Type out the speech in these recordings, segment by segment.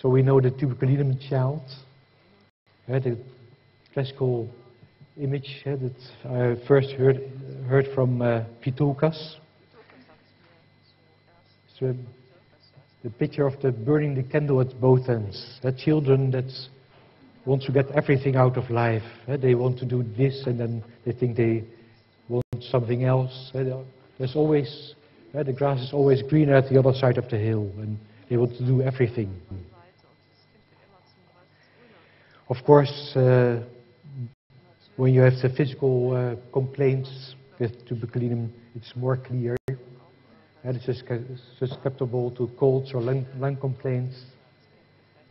So we know the tuberculinum child, the classical image that I first heard from Pitokas. So the picture of the burning the candle at both ends. The children that want to get everything out of life. They want to do this and then they think they want something else. There's always, the grass is always greener at the other side of the hill, and they want to do everything. Of course, when you have the physical complaints with tuberculinum, it's more clear. It's susceptible to colds or lung complaints,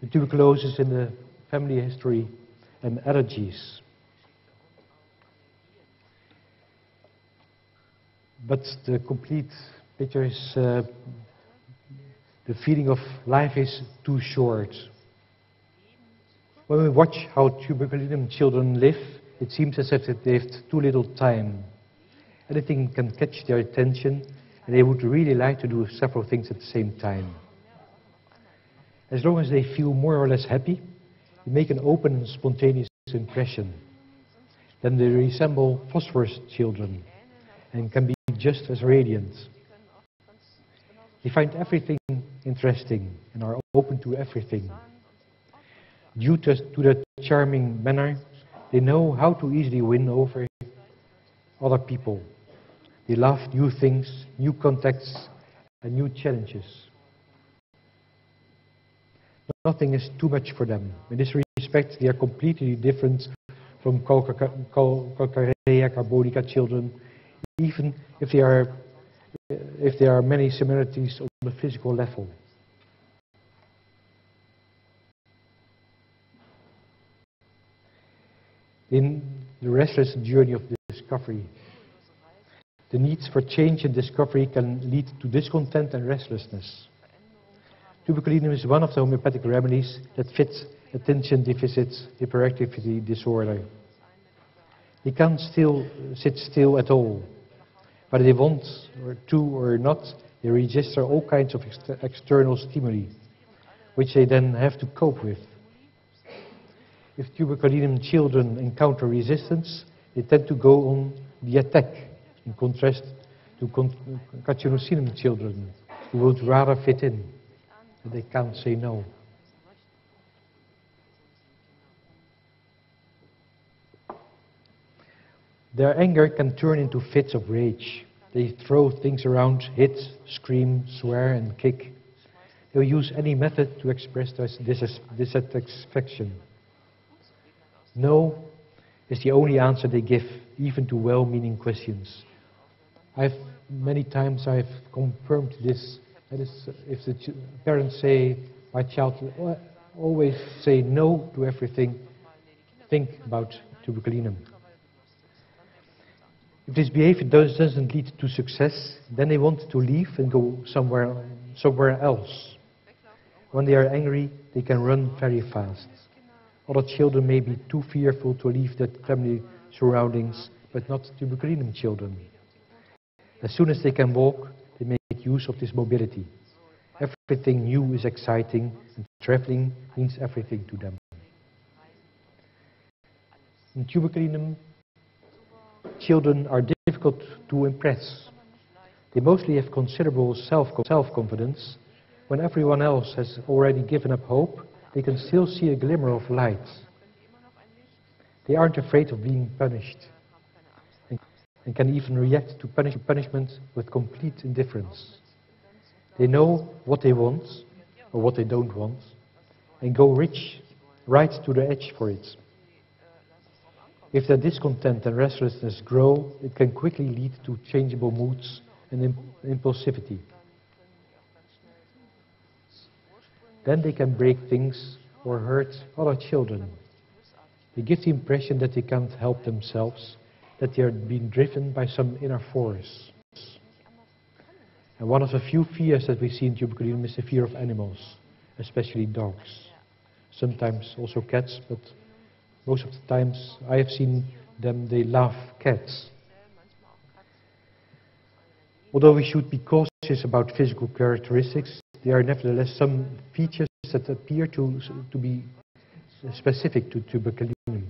the tuberculosis in the family history, and allergies. But the complete picture is the feeling of life is too short. When we watch how tuberculinum children live, it seems as if they have too little time. Anything can catch their attention, and they would really like to do several things at the same time. As long as they feel more or less happy, they make an open and spontaneous impression. Then they resemble phosphorus children and can be just as radiant. They find everything interesting and are open to everything. Due to their charming manner, they know how to easily win over other people. They love new things, new contacts, and new challenges. Nothing is too much for them. In this respect, they are completely different from Calcarea carbonica children, even if there are many similarities on the physical level. In the restless journey of discovery, the needs for change and discovery can lead to discontent and restlessness. Tuberculinum is one of the homeopathic remedies that fits attention deficit hyperactivity disorder. They can't sit still at all. Whether they want to or not, they register all kinds of external stimuli, which they then have to cope with. If tuberculinum children encounter resistance, they tend to go on the attack, in contrast to carcinosinum children, who would rather fit in, and they can't say no. Their anger can turn into fits of rage. They throw things around, hit, scream, swear, and kick. They'll use any method to express their dissatisfaction. No is the only answer they give, even to well-meaning questions. Many times I've confirmed this. That is, if the parents say, my child always say no to everything, think about tuberculinum. If this behavior doesn't lead to success, then they want to leave and go somewhere else. When they are angry, they can run very fast. Other children may be too fearful to leave their family surroundings, but not tuberculinum children. As soon as they can walk, they make use of this mobility. Everything new is exciting, and traveling means everything to them. In tuberculinum, children are difficult to impress. They mostly have considerable self-confidence. When everyone else has already given up hope, they can still see a glimmer of light. They aren't afraid of being punished and can even react to punishment with complete indifference. They know what they want or what they don't want and go right to the edge for it. If their discontent and restlessness grow, it can quickly lead to changeable moods and impulsivity. Then they can break things or hurt other children. They give the impression that they can't help themselves, that they are being driven by some inner force. And one of the few fears that we see in tuberculinum is the fear of animals, especially dogs. Sometimes also cats, but most of the times I have seen them, they love cats. Although we should be cautious about physical characteristics, there are nevertheless some features that appear to be specific to tuberculinum.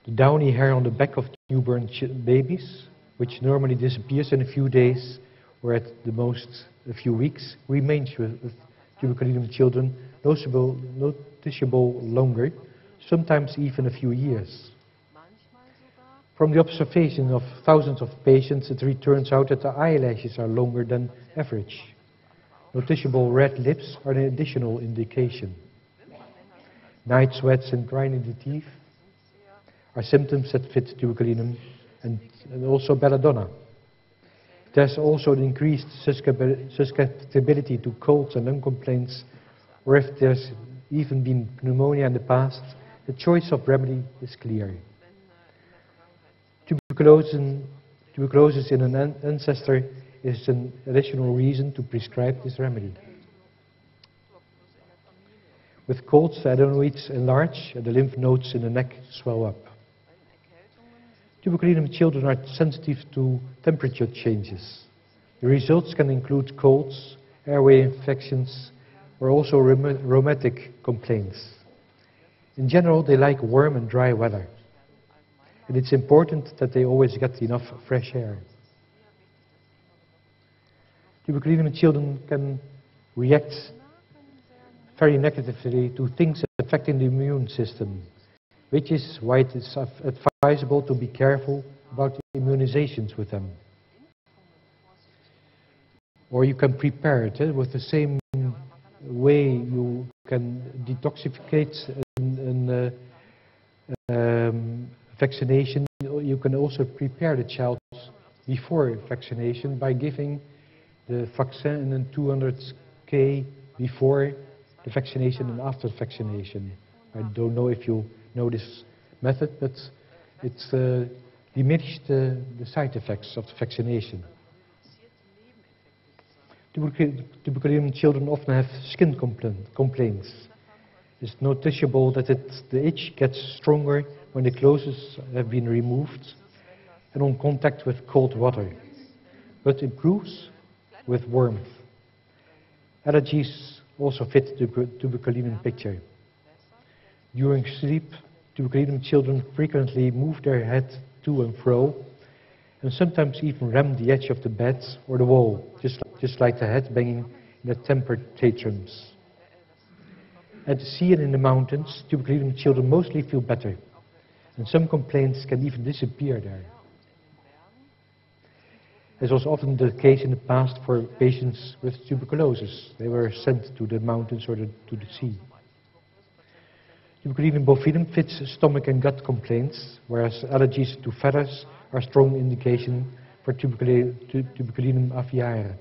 The downy hair on the back of newborn babies, which normally disappears in a few days or at the most a few weeks, remains with tuberculinum children noticeable longer, sometimes even a few years. From the observation of thousands of patients, it turns out that the eyelashes are longer than average. Noticeable red lips are an additional indication. Night sweats and grinding the teeth are symptoms that fit tuberculinum and also belladonna. There's also an increased susceptibility to colds and lung complaints, or if there's even been pneumonia in the past, the choice of remedy is clear. Tuberculosis in an ancestor is an additional reason to prescribe this remedy. With colds, the adenoids enlarge and the lymph nodes in the neck swell up. Tuberculinum children are sensitive to temperature changes. The results can include colds, airway infections, or also rheumatic complaints. In general, they like warm and dry weather. And it's important that they always get enough fresh air. Tuberculinum children can react very negatively to things affecting the immune system, which is why it is advisable to be careful about immunizations with them. Or you can prepare it with the same way you can detoxificate vaccination. You can also prepare the child before vaccination by giving the vaccine and 200K before the vaccination and after vaccination. I don't know if you know this method, but it diminishes the side effects of the vaccination. Tuberculinum children often have skin complaints. It's noticeable that the itch gets stronger when the clothes have been removed and on contact with cold water, but improves with warmth. Allergies also fit the tuberculinum picture. During sleep, tuberculinum children frequently move their head to and fro, and sometimes even ram the edge of the bed or the wall, just like the head banging in the temper tantrums. At the sea and in the mountains, tuberculinum children mostly feel better, and some complaints can even disappear there. As was often the case in the past for patients with tuberculosis. They were sent to the mountains or to the sea. Tuberculinum bovidum fits stomach and gut complaints, whereas allergies to feathers are a strong indication for tuberculinum aviare.